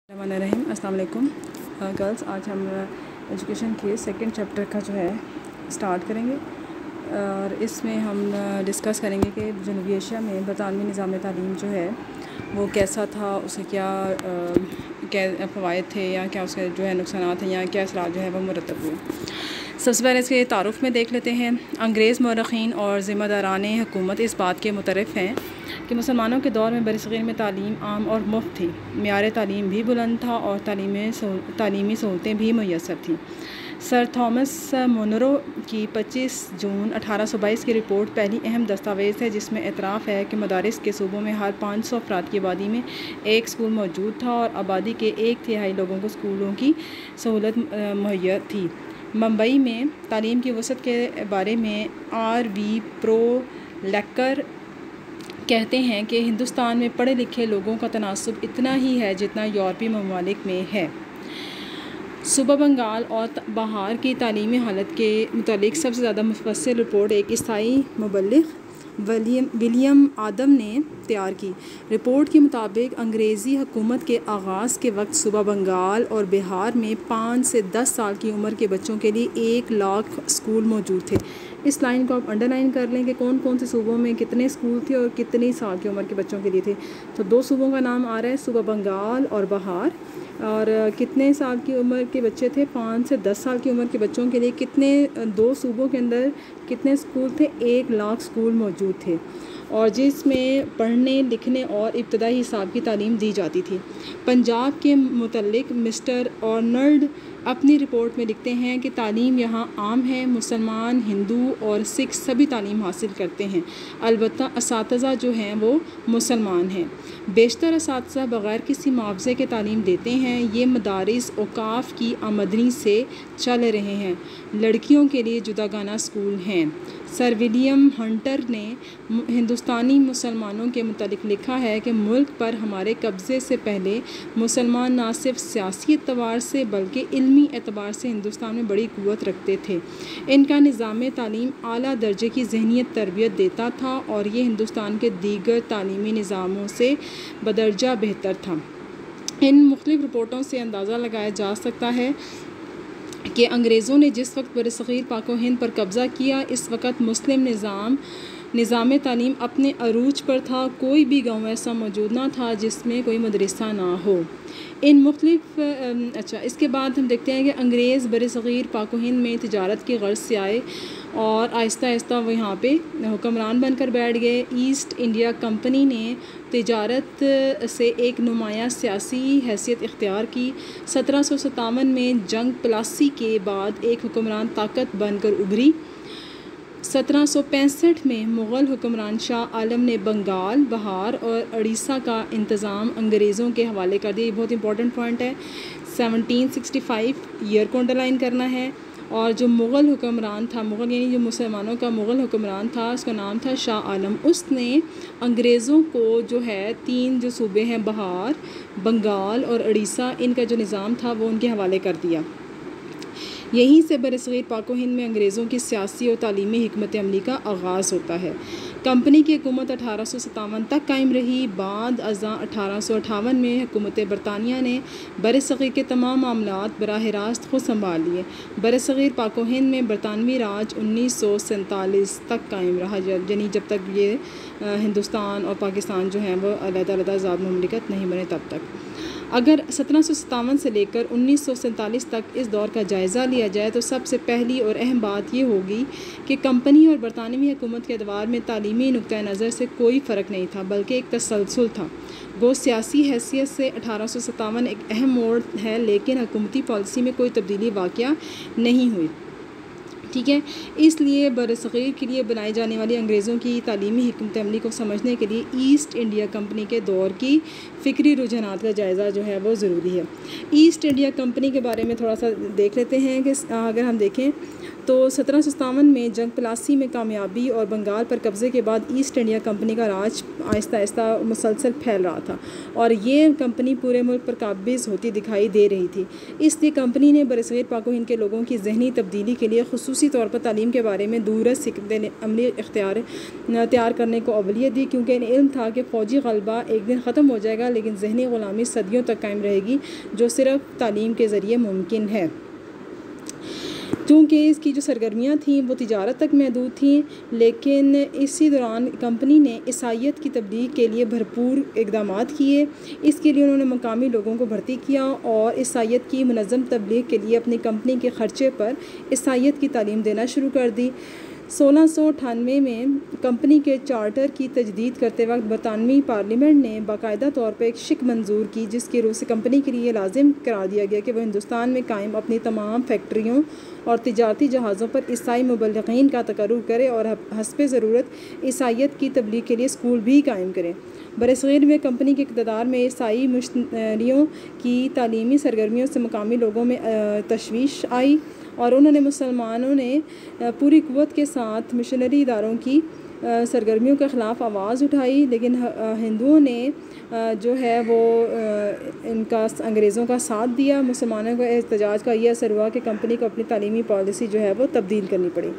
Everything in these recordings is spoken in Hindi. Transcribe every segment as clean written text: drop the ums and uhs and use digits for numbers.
अस्सलाम वालेकुम गर्ल्स। आज हम एजुकेशन के सेकंड चैप्टर का जो है स्टार्ट करेंगे और इसमें हम डिस्कस करेंगे कि जनूबी एशिया में बरतानवी निज़ाम तालीम जो है वो कैसा था, उसके क्या फ़वाइद थे या क्या उसके जो है नुकसानात हैं या क्या असरात जो है वो मुरतब हुए। सबसे पहले इसके तारुफ़ में देख लेते हैं। अंग्रेज़ मौरख़ीन और ज़िम्मेदारान हुकूमत इस बात के मुतरफ़ हैं कि मुसलमानों के दौर में बरसग़ीर में तालीम आम और मुफ्त थी, मेयार तालीम भी बुलंद था और तालीमी सहूलतें भी मुयस्सर थीं। सर थॉमस मुनरो की 25 जून 1822 की रिपोर्ट पहली अहम दस्तावेज़ है जिसमें एतराफ़ है कि मदारिस के सूबों में हर 500 अफराद की आबादी में एक स्कूल मौजूद था और आबादी के 1/3 लोगों को स्कूलों की सहूलत मुहैया थी। मुंबई में तालीम की वसअत के बारे में R.V. प्रोलैकर कहते हैं कि हिंदुस्तान में पढ़े लिखे लोगों का तनासुब इतना ही है जितना यूरोपीय ममालिक में है। सूबा बंगाल और बहार की तालीमी हालत के मुतालिक सबसे ज़्यादा मुफस्सिल रिपोर्ट एक ईसाई मुबल्लिग़ विलियम आदम ने तैयार की। रिपोर्ट के मुताबिक अंग्रेज़ी हुकूमत के आगाज़ के वक्त सूबा बंगाल और बिहार में 5 से 10 साल की उम्र के बच्चों के लिए 1 लाख स्कूल मौजूद थे। इस लाइन को आप अंडरलाइन कर लें कि कौन कौन से सूबों में कितने स्कूल थे और कितनी साल की उम्र के बच्चों के लिए थे। तो 2 सूबों का नाम आ रहा है, सूबा बंगाल और बिहार। और कितने साल की उम्र के बच्चे थे? 5 से 10 साल की उम्र के बच्चों के लिए कितने 2 सूबों के अंदर कितने स्कूल थे? 1 लाख स्कूल मौजूद थे और जिसमें पढ़ने लिखने और इब्तदाई हिसाब की तालीम दी जाती थी। पंजाब के मुतल्लिक मिस्टर ऑर्नल्ड अपनी रिपोर्ट में लिखते हैं कि तालीम यहाँ आम है, मुसलमान, हिंदू और सिख सभी तालीम हासिल करते हैं, अलबत्ता असातिज़ा जो हैं वो मुसलमान हैं। बेशतर असातिज़ा बग़ैर किसी मुआवजे के तालीम देते हैं। ये मदारिस औकाफ़ की आमदनी से चल रहे हैं। लड़कियों के लिए जुदागाना स्कूल हैं। सर विलियम हंटर ने हिंदुस्तानी मुसलमानों के मुतालिक लिखा है कि मुल्क पर हमारे कब्ज़े से पहले मुसलमान न सिर्फ सियासी एतबार से बल्कि इल्मी एतबार से हिंदुस्तान में बड़ी क़ुव्वत रखते थे। इनका निज़ाम तालीम आला दर्जे की ज़हनियत तरबियत देता था और ये हिंदुस्तान के दीगर तालीमी निज़ामों से बदरजा बेहतर था। इन मुख्तलिफ़ रिपोर्टों से अंदाज़ा लगाया जा सकता है कि अंग्रेज़ों ने जिस वक्त बरसग़ीर पाक व हिंद पर कब्ज़ा किया, इस वक्त मुस्लिम निज़ाम तालीम अपने अरूज पर था। कोई भी गाँव ऐसा मौजूद ना था जिसमें कोई मदरसा ना हो। इन इसके बाद हम देखते हैं कि अंग्रेज़ बरसग़ीर पाक व हिंद में तिजारत की गर्ज़ से आए और आहिस्ता आहिस्ता वो यहाँ पे हुक्मरान बनकर बैठ गए। ईस्ट इंडिया कंपनी ने तिजारत से एक नुमायाँ सियासी हैसियत इख्तियार की। 1757 में जंग प्लासी के बाद एक हुक्मरान ताकत बनकर उभरी। 1765 में मुग़ल हुक्मरान शाह आलम ने बंगाल, बिहार और उड़ीसा का इंतज़ाम अंग्रेज़ों के हवाले कर दिया। ये बहुत इंपॉर्टेंट पॉइंट है। 1765 ईयर को अंडरलाइन करना है। और जो मुग़ल हुक्मरान था, मुग़ल यानी जो मुसलमानों का मुग़ल हुक्मरान था, उसका नाम था शाह आलम। उसने अंग्रेज़ों को जो है 3 जो सूबे हैं बिहार, बंगाल और उड़ीसा, इनका जो निज़ाम था वो उनके हवाले कर दिया। यहीं से बरसग़ीर पाक व हिंद में अंग्रेज़ों की सियासी और तालीमी हिकमत अमली का आगाज़ होता है। कंपनी की हुकूमत 1857 तक कायम रही। बाद अज़ां 1858 में हुकूमत बरतानिया ने बरसग़ीर के तमाम मामलात बराह रास्त खुद संभाल लिए। बरसग़ीर पाक व हिंद में बरतानवी राज 1947 तक कायम रहा, यानी जब तक ये हिंदुस्तान और पाकिस्तान जो हैं वो अलग-अलग आज़ाद मुमलिकत नहीं बने तब तक। अगर 1757 से लेकर 1947 तक इस दौर का जायज़ा लिया जाए तो सबसे पहली और अहम बात यह होगी कि कंपनी और बरतानवी हुकूमत के अदवार में तालीमी नुक्ता नज़र से कोई फ़र्क नहीं था, बल्कि एक तसलसल था। गो सियासी हैसियत से 1857 एक अहम मोड़ है, लेकिन हुकूमती पॉलिसी में कोई तब्दीली वाक़या नहीं हुई। ठीक है, इसलिए बरसग़ीर के लिए बनाई जाने वाली अंग्रेज़ों की तालीमी हिकमत अमली को समझने के लिए ईस्ट इंडिया कंपनी के दौर की फ़िक्री रुझानात का जायज़ा जो है वो ज़रूरी है। ईस्ट इंडिया कंपनी के बारे में थोड़ा सा देख लेते हैं कि अगर हम देखें तो 1757 में जंग प्लासी में कामयाबी और बंगाल पर कब्ज़े के बाद ईस्ट इंडिया कंपनी का राज आहिस्ता आहिस्ता मुसलसल फैल रहा था और ये कंपनी पूरे मुल्क पर काबिज़ होती दिखाई दे रही थी। इसलिए कंपनी ने बरसग़ीर पाक व हिंद के लोगों की ज़हनी तब्दीली के लिए ख़ुसूसी तौर पर तालीम के बारे में दूरस हिकमत अमली तैयार करने को अवलियत दी, क्योंकि इन्हें इल्म था कि फ़ौजी ग़लबा एक दिन ख़त्म हो जाएगा, लेकिन ज़हनी ग़ुलामी सदियों तक कायम रहेगी, जो सिर्फ़ तालीम के ज़रिए मुमकिन है। चूँकि इसकी जो सरगर्मियाँ थीं वो तिजारत तक महदूद थीं, लेकिन इसी दौरान कंपनी ने ईसाईयत की तबलीग के लिए भरपूर इक़दामात किए। इसके लिए उन्होंने मकामी लोगों को भर्ती किया और ईसाईयत की मुनज़्ज़म तबलीग के लिए अपनी कंपनी के ख़र्चे पर ईसाईयत की तालीम देना शुरू कर दी। 1698 में कंपनी के चार्टर की तजदीद करते वक्त बरतानवी पार्लियामेंट ने बाकायदा तौर पर एक शिक मंजूर की, जिसकी रूह से कंपनी के लिए लाजिम करार दिया गया कि वह हिंदुस्तान में कायम अपनी तमाम फैक्ट्रियों और तिजारती जहाज़ों पर ईसाई मुबल्लिगीन का तकर्रुर करे और हस्बे ज़रूरत ईसाईयत की तबलीग के लिए स्कूल भी कायम करें। बरसग़ीर में कंपनी के इक़्तिदार में ईसाई मिशनरियों की तालीमी सरगर्मियों से मकामी लोगों में तशवीश आई और उन्होंने मुसलमानों ने पूरी क़ुव्वत के साथ मिशनरी इदारों की सरगर्मियों के ख़िलाफ़ आवाज़ उठाई, लेकिन हिंदुओं ने जो है वो इनका अंग्रेज़ों का साथ दिया। मुसलमानों का एहतजाज का ये असर हुआ कि कंपनी को अपनी तालीमी पॉलिसी जो है वो तब्दील करनी पड़ी।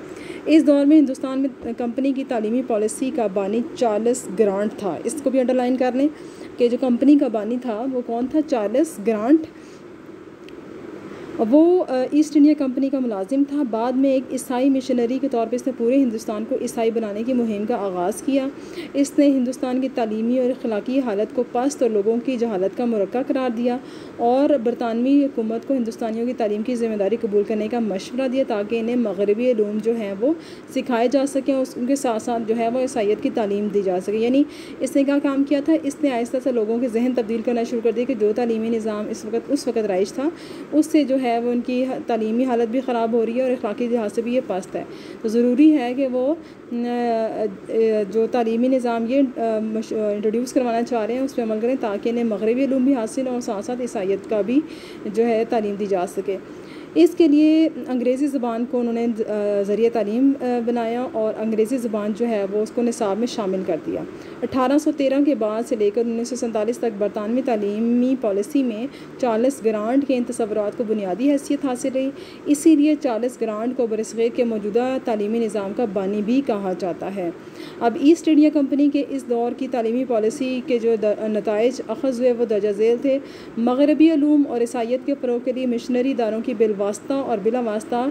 इस दौर में हिंदुस्तान में कंपनी की तालीमी पॉलिसी का बानी चार्ल्स ग्रांट था। इसको भी अंडरलाइन कर लें कि जो कंपनी का बानी था वो कौन था, चार्ल्स ग्रांट। वो ईस्ट इंडिया कंपनी का मुलाजिम था। बाद में एक ईसाई मिशनरी के तौर पर इसने पूरे हिंदुस्तान को ईसाई बनाने की मुहिम का आगाज़ किया। इसने हिंदुस्तान की तालीमी और अखलाकी हालत को पस्त और लोगों की जहालत का मुरक्का करार दिया और बरतानवी हुकूमत को हिंदुस्तानियों की तालीम की ज़िम्मेदारी कबूल करने का मशवरा दिया, ताकि इन्हें मगरबी इल्म जो हैं वो सिखाए जा सकें और उनके साथ साथ जो है वो ईसाईयत की तालीम दी जा सके। यानी इसने क्या काम किया था, इसने आहिस्ता से लोगों के जहन तब्दील करना शुरू कर दिया कि जो तालीमी निज़ाम उस वक्त राइज था उससे जो है वो उनकी तालीमी हालत भी ख़राब हो रही है और अखलाकी लिहाज से भी ये पस्त है। तो ज़रूरी है कि वो जो तालीमी निज़ाम ये इंट्रोड्यूस करवाना चाह रहे हैं उस पर अमल करें, ताकि इन्हें मगरबी इल्म भी हासिल और साथ साथ ईसाईयत का भी जो है तालीम दी जा सके। इसके लिए अंग्रेज़ी ज़बान को उन्होंने ज़रिए तालीम बनाया और अंग्रेज़ी ज़बान जो है वो उसको निसाब में शामिल कर दिया। 1813 के बाद से लेकर 1947 तक बरतानवी तालीमी पॉलिसी में चार्ल्स ग्रांट के इन तसव्वुरात को बुनियादी हैसियत हासिल रही। इसीलिए चार्ल्स ग्रांट को बरसग़ीर के मौजूदा तालीमी निज़ाम का बानी भी कहा जाता है। अब ईस्ट इंडिया कंपनी के इस दौर की तालीमी पॉलिसी के जो नताइज अख़ज़ हुए वो दर्जा झेल थे। मगरबी उलूम और ईसाईयत के फ़रोग़ के लिए मिशनरी इदारों की बिलवास्ता और बिला वास्ता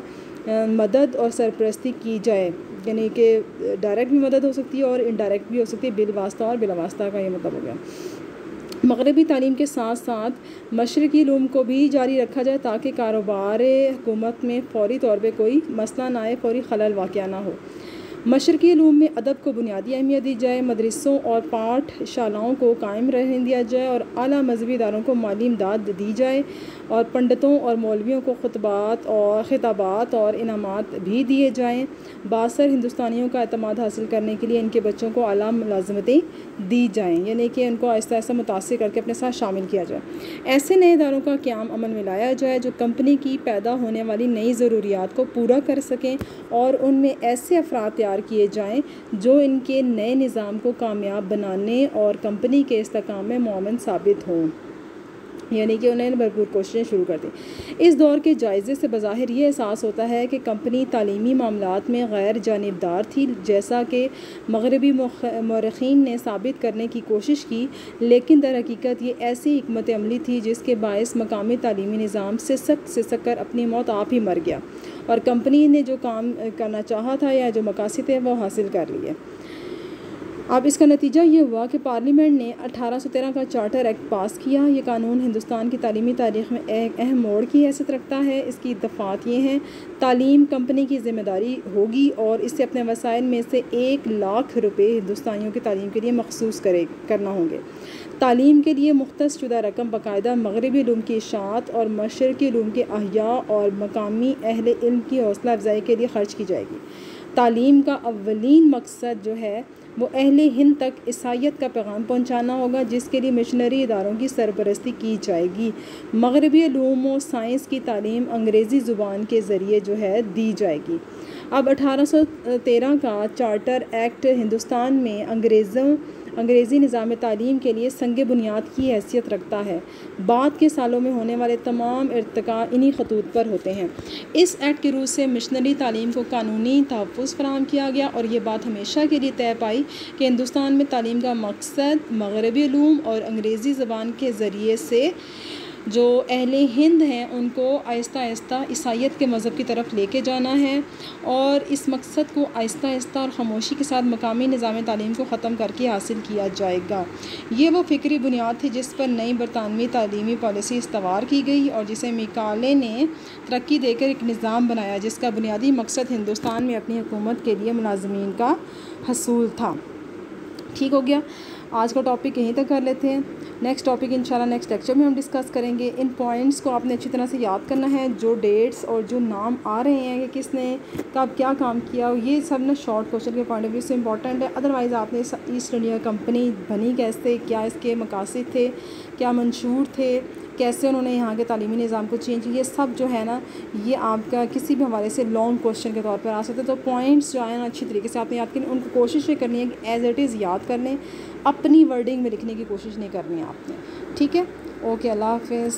मदद और सरपरस्ती की जाए, यानी कि डायरेक्ट भी मदद हो सकती है और इनडायरेक्ट भी हो सकती है। बिलवास्ता और बिला वास्ता का ये मतलब हो गया। मगरबी तालीम के साथ साथ मशरक़ी इल्म को भी जारी रखा जाए, ताकि कारोबार हुकूमत में फ़ौरी तौर पर कोई मसला ना आए, फ़ौरी खलल वाक़या ना हो। मशरक़ी इल्म में अदब को बुनियादी अहमियत दी जाए, मदरसों और पाठशालाओं को कायम रहने दिया जाए और आला मजहबी इदारों को माली इमदाद दी जाए और पंडितों और मौलवियों को खुतबात और खिताबात और इनामात भी दिए जाएँ। बासर हिंदुस्तानियों का एतमाद हासिल करने के लिए इनके बच्चों को आला मुलाज़मतें दी जाएँ, यानी कि उनको आहिस्ता आहिस्ता मुतासिर करके अपने साथ शामिल किया जाए। ऐसे नए इदारों का क़याम अमल में लाया जाए जो कंपनी की पैदा होने वाली नई ज़रूरियात को पूरा कर सकें और उनमें ऐसे अफराद तैयार किए जाएं जो इनके नए निज़ाम को कामयाब बनाने और कंपनी के इस्तेकाम में मुआवन साबित हों, यानी कि उन्होंने भरपूर कोशिशें शुरू कर दी। इस दौर के जायज़े से बज़ाहिर ये एहसास होता है कि कंपनी तालीमी मामलात में गैर जानिबदार थी, जैसा कि मगरबी मौरख़ीन ने साबित करने की कोशिश की, लेकिन दर हकीकत ये ऐसी हिकमत अमली थी जिसके बायस मकामी तालीमी निज़ाम सिसक कर अपनी मौत आप ही मर गया और कंपनी ने जो काम करना चाहा था या जो मकासद थे वो हासिल कर लिए। अब इसका नतीजा ये हुआ कि पार्लियामेंट ने 1813 का चार्टर एक्ट पास किया। ये कानून हिंदुस्तान की तालीमी तारीख़ में एक अहम मोड़ की हैसियत रखता है। इसकी दफ़ात ये हैं, तालीम कंपनी की ज़िम्मेदारी होगी और इससे अपने वसाइल में से 1 लाख रुपए हिंदुस्तानियों की तालीम के लिए मखसूस करना होंगे। तालीम के लिए मुख्तस शुदा रकम बाकायदा मगरबी इल्म की इशाअत और मशरक़ी इल्म के अहया और मकामी अहले इल्म की हौसला अफजाई के लिए ख़र्च की जाएगी। तालीम का अव्वलीन मकसद जो है वो अहले हिंद तक ईसाईयत का पैगाम पहुंचाना होगा, जिसके लिए मिशनरी इदारों की सरपरस्ती की जाएगी। मगरबी उलूम व साइंस की तालीम अंग्रेज़ी ज़ुबान के ज़रिए जो है दी जाएगी। अब 1813 का चार्टर एक्ट हिंदुस्तान में अंग्रेज़ी निज़ाम तालीम के लिए संग बुनियाद की हैसियत रखता है। बाद के सालों में होने वाले तमाम इर्तिका इन्हीं खतूत पर होते हैं। इस एक्ट के रूह से मिशनरी तालीम को कानूनी तहफ़्फ़ुज़ फराहम किया गया और ये बात हमेशा के लिए तय पाई कि हिंदुस्तान में तालीम का मकसद मगरबी उलूम और अंग्रेज़ी ज़बान के ज़रिए से जो अहले हिंद हैं उनको आहिस्ता आहिस्ता ईसाईयत के मज़हब की तरफ लेके जाना है, और इस मकसद को आहिस्ता आहिस्ता और ख़ामोशी के साथ मकामी निज़ाम तालीम को ख़त्म करके हासिल किया जाएगा। ये वो फ़िक्री बुनियाद थी जिस पर नई बरतानवी तालीमी पॉलिसी इस्तवार की गई और जिसे मैकाले ने तरक्की देकर एक निज़ाम बनाया जिसका बुनियादी मकसद हिंदुस्तान में अपनी हुकूमत के लिए मुलाज़मीन का हसूल था। ठीक हो गया, आज का टॉपिक यहीं तक कर लेते हैं। नेक्स्ट टॉपिक इंशाल्लाह नेक्स्ट लेक्चर में हम डिस्कस करेंगे। इन पॉइंट्स को आपने अच्छी तरह से याद करना है, जो डेट्स और जो नाम आ रहे हैं कि किसने कब क्या काम किया, ये सब ना शॉर्ट क्वेश्चन के पॉइंट ऑफ व्यू से इंपॉर्टेंट है। अदरवाइज़ आपने ईस्ट इंडिया कंपनी बनी कैसे, क्या इसके मकासद थे, क्या मंशूर थे, कैसे उन्होंने यहाँ के तालीमी निज़ाम को चेंज किया, ये सब जो है ना ये आपका किसी भी हवाले से लॉन्ग क्वेश्चन के तौर पर आ सकते हैं। तो पॉइंट्स जो है ना अच्छी तरीके से आपने याद करनी, उनको कोशिश ये करनी है कि एज़ इट इज़ याद कर लें, अपनी वर्डिंग में लिखने की कोशिश नहीं करनी है आपने। ठीक है, ओके, अल्लाह हाफ़िज़।